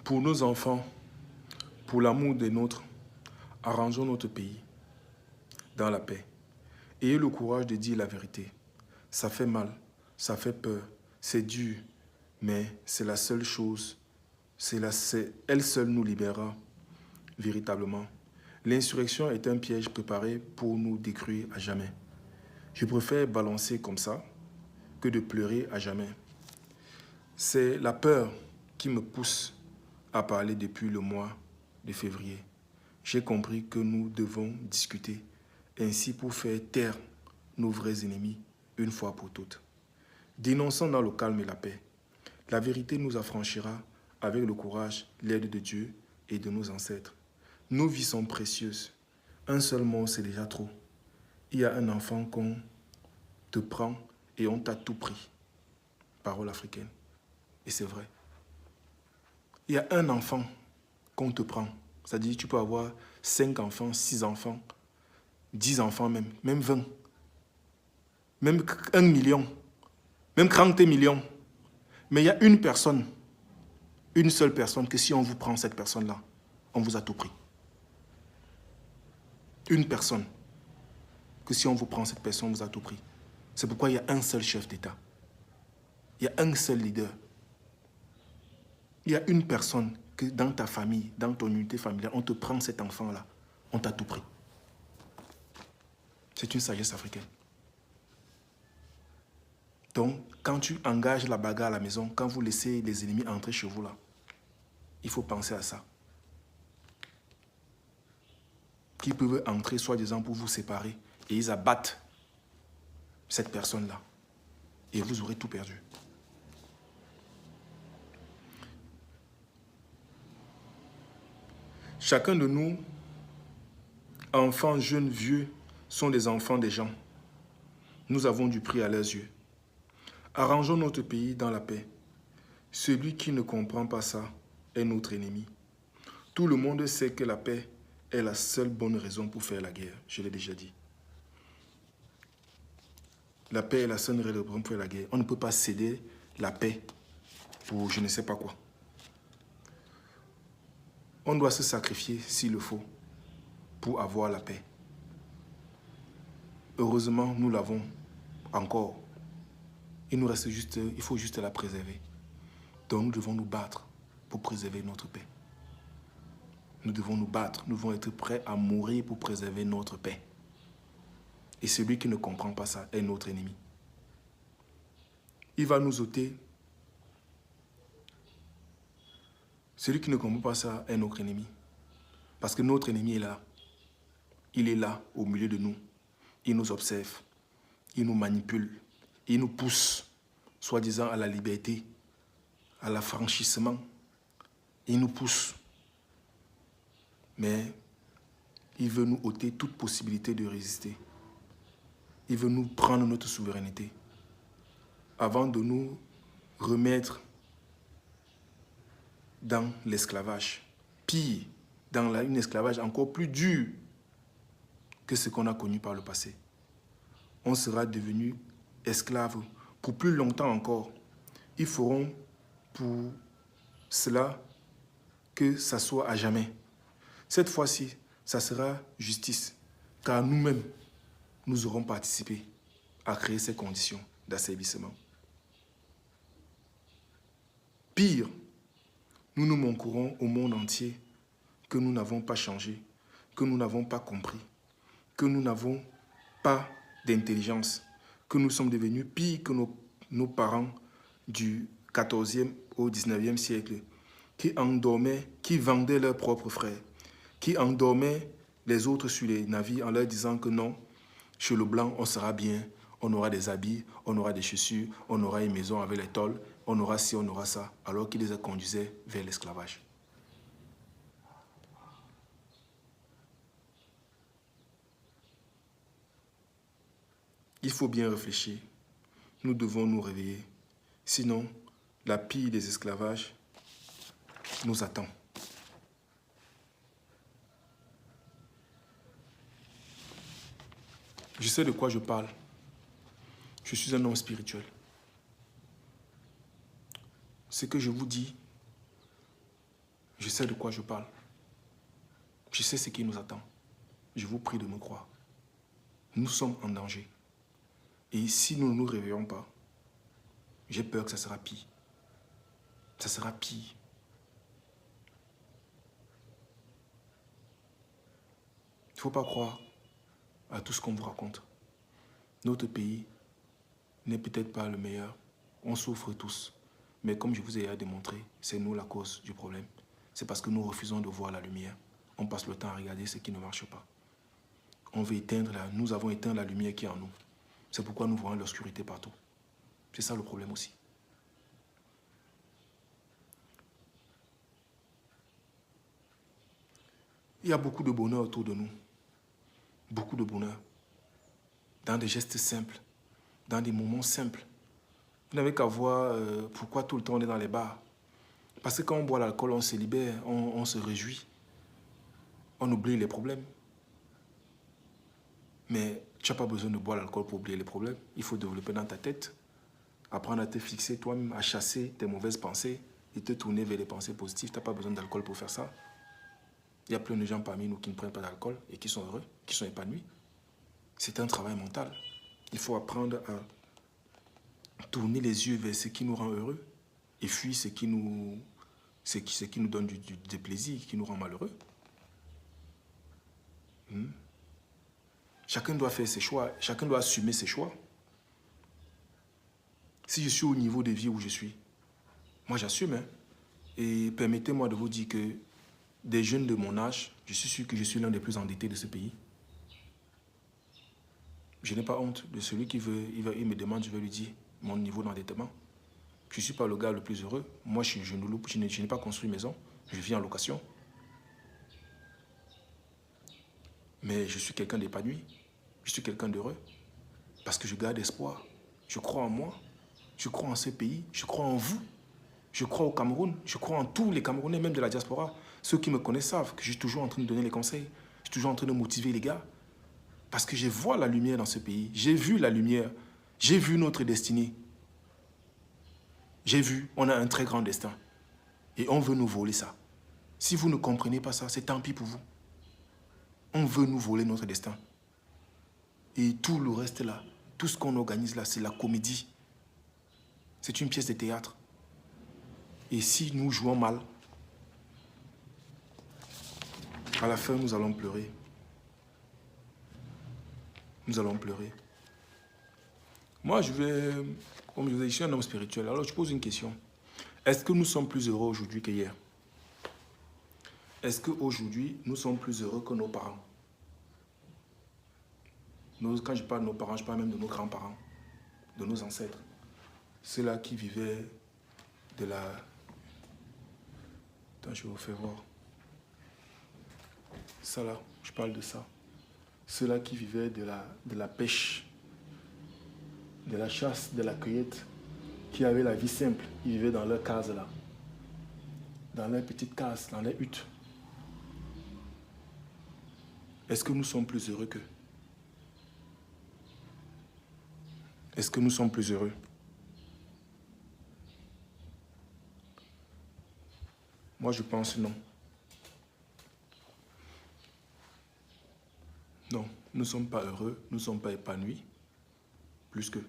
Pour nos enfants, pour l'amour des nôtres, arrangeons notre pays dans la paix. Ayez le courage de dire la vérité. Ça fait mal, ça fait peur, c'est dur, mais c'est la seule chose, elle seule nous libérera véritablement. L'insurrection est un piège préparé pour nous détruire à jamais. Je préfère balancer comme ça que de pleurer à jamais. C'est la peur qui me pousse à parler depuis le mois de février. J'ai compris que nous devons discuter ainsi pour faire taire nos vrais ennemis une fois pour toutes. Dénonçons dans le calme et la paix. La vérité nous affranchira avec le courage, l'aide de Dieu et de nos ancêtres. Nos vies sont précieuses. Un seul mot, c'est déjà trop. Il y a un enfant qu'on te prend et on t'a tout pris. Parole africaine. Et c'est vrai. Il y a un enfant qu'on te prend. C'est-à-dire tu peux avoir 5 enfants, 6 enfants, 10 enfants même 20. Même 1 million. Même 30 millions. Mais il y a une personne, une seule personne, que si on vous prend cette personne-là, on vous a tout pris. Une personne, que si on vous prend cette personne, on vous a tout pris. C'est pourquoi il y a un seul chef d'État. Il y a un seul leader. Il y a une personne que dans ta famille, dans ton unité familiale, on te prend cet enfant-là, on t'a tout pris. C'est une sagesse africaine. Donc, quand tu engages la bagarre à la maison, quand vous laissez les ennemis entrer chez vous là, il faut penser à ça. Qui peuvent entrer soi-disant pour vous séparer et ils abattent cette personne-là. Et vous aurez tout perdu. Chacun de nous, enfants, jeunes, vieux, sont des enfants des gens. Nous avons du prix à leurs yeux. Arrangeons notre pays dans la paix. Celui qui ne comprend pas ça est notre ennemi. Tout le monde sait que la paix est la seule bonne raison pour faire la guerre. Je l'ai déjà dit. La paix est la seule raison pour faire la guerre. On ne peut pas céder la paix pour je ne sais pas quoi. On doit se sacrifier s'il le faut pour avoir la paix. Heureusement, nous l'avons encore. Il faut juste la préserver. Donc nous devons nous battre pour préserver notre paix. Nous devons nous battre, nous devons être prêts à mourir pour préserver notre paix. Et celui qui ne comprend pas ça est notre ennemi. Il va nous ôter. Celui qui ne comprend pas ça est notre ennemi. Parce que notre ennemi est là. Il est là, au milieu de nous. Il nous observe. Il nous manipule. Il nous pousse, soi-disant, à la liberté, à l'affranchissement. Il nous pousse. Mais il veut nous ôter toute possibilité de résister. Il veut nous prendre notre souveraineté avant de nous remettre dans l'esclavage. Pire, dans un esclavage encore plus dur que ce qu'on a connu par le passé. On sera devenu esclave pour plus longtemps encore. Ils feront pour cela que ça soit à jamais. Cette fois-ci, ça sera justice, car nous-mêmes, nous aurons participé à créer ces conditions d'asservissement. Pire, nous nous montrerons au monde entier que nous n'avons pas changé, que nous n'avons pas compris, que nous n'avons pas d'intelligence, que nous sommes devenus pires que nos parents du 14e au 19e siècle, qui endormaient, qui vendaient leurs propres frères, qui endormaient les autres sur les navires en leur disant que non, chez le blanc, on sera bien, on aura des habits, on aura des chaussures, on aura une maison avec les tôles, on aura ci, on aura ça, alors qu'ils les conduisaient vers l'esclavage. Il faut bien réfléchir. Nous devons nous réveiller. Sinon, la pire des esclavages nous attend. Je sais de quoi je parle. Je suis un homme spirituel. Ce que je vous dis, Je sais de quoi je parle. Je sais ce qui nous attend. Je vous prie de me croire. Nous sommes en danger. Et si nous ne nous réveillons pas, j'ai peur que ça sera pire. Ça sera pire. Il ne faut pas croire à tout ce qu'on vous raconte. Notre pays n'est peut-être pas le meilleur. On souffre tous. Mais comme je vous ai démontré, c'est nous la cause du problème. C'est parce que nous refusons de voir la lumière. On passe le temps à regarder ce qui ne marche pas. On veut éteindre nous avons éteint la lumière qui est en nous. C'est pourquoi nous voyons l'obscurité partout. C'est ça le problème aussi. Il y a beaucoup de bonheur autour de nous. Beaucoup de bonheur. Dans des gestes simples. Dans des moments simples. Vous n'avez qu'à voir pourquoi tout le temps on est dans les bars. Parce que quand on boit l'alcool, on se libère, on se réjouit. On oublie les problèmes. Mais tu n'as pas besoin de boire l'alcool pour oublier les problèmes. Il faut développer dans ta tête. Apprendre à te fixer toi-même, à chasser tes mauvaises pensées et te tourner vers les pensées positives. Tu n'as pas besoin d'alcool pour faire ça. Il y a plein de gens parmi nous qui ne prennent pas d'alcool et qui sont heureux, qui sont épanouis. C'est un travail mental. Il faut apprendre à tourner les yeux vers ce qui nous rend heureux et fuir ce qui nous donne du plaisir, qui nous rend malheureux. Chacun doit faire ses choix, chacun doit assumer ses choix. Si je suis au niveau de vie où je suis, moi j'assume. Hein. Et permettez-moi de vous dire que des jeunes de mon âge, je suis sûr que je suis l'un des plus endettés de ce pays. Je n'ai pas honte de celui qui veut, il me demande, je vais lui dire mon niveau d'endettement. Je ne suis pas le gars le plus heureux. Moi, je n'ai pas construit maison, je vis en location. Mais je suis quelqu'un d'épanoui, je suis quelqu'un d'heureux. Parce que je garde espoir, je crois en moi, je crois en ce pays, je crois en vous. Je crois au Cameroun, je crois en tous les Camerounais, même de la diaspora. Ceux qui me connaissent savent que je suis toujours en train de donner les conseils. Je suis toujours en train de motiver les gars. Parce que je vois la lumière dans ce pays. J'ai vu la lumière. J'ai vu notre destinée. J'ai vu, on a un très grand destin. Et on veut nous voler ça. Si vous ne comprenez pas ça, c'est tant pis pour vous. On veut nous voler notre destin. Et tout le reste là, tout ce qu'on organise là, c'est la comédie. C'est une pièce de théâtre. Et si nous jouons mal, à la fin, nous allons pleurer. Nous allons pleurer. Moi, comme je vous ai dit, je suis un homme spirituel. Alors, je pose une question. Est-ce que nous sommes plus heureux aujourd'hui qu'hier? Est-ce qu'aujourd'hui, nous sommes plus heureux que nos parents? Quand je parle de nos parents, je parle même de nos grands-parents, de nos ancêtres. Ceux-là qui vivaient de la... Attends, je vais vous faire voir. Ça là, je parle de ça. Ceux-là qui vivaient de la pêche, de la chasse, de la cueillette, qui avaient la vie simple. Ils vivaient dans leur case là. Dans leur petite case, dans leur hutte. Est-ce que nous sommes plus heureux qu'eux? Est-ce que nous sommes plus heureux? Moi, je pense non. Non, nous ne sommes pas heureux, nous ne sommes pas épanouis, plus qu'eux.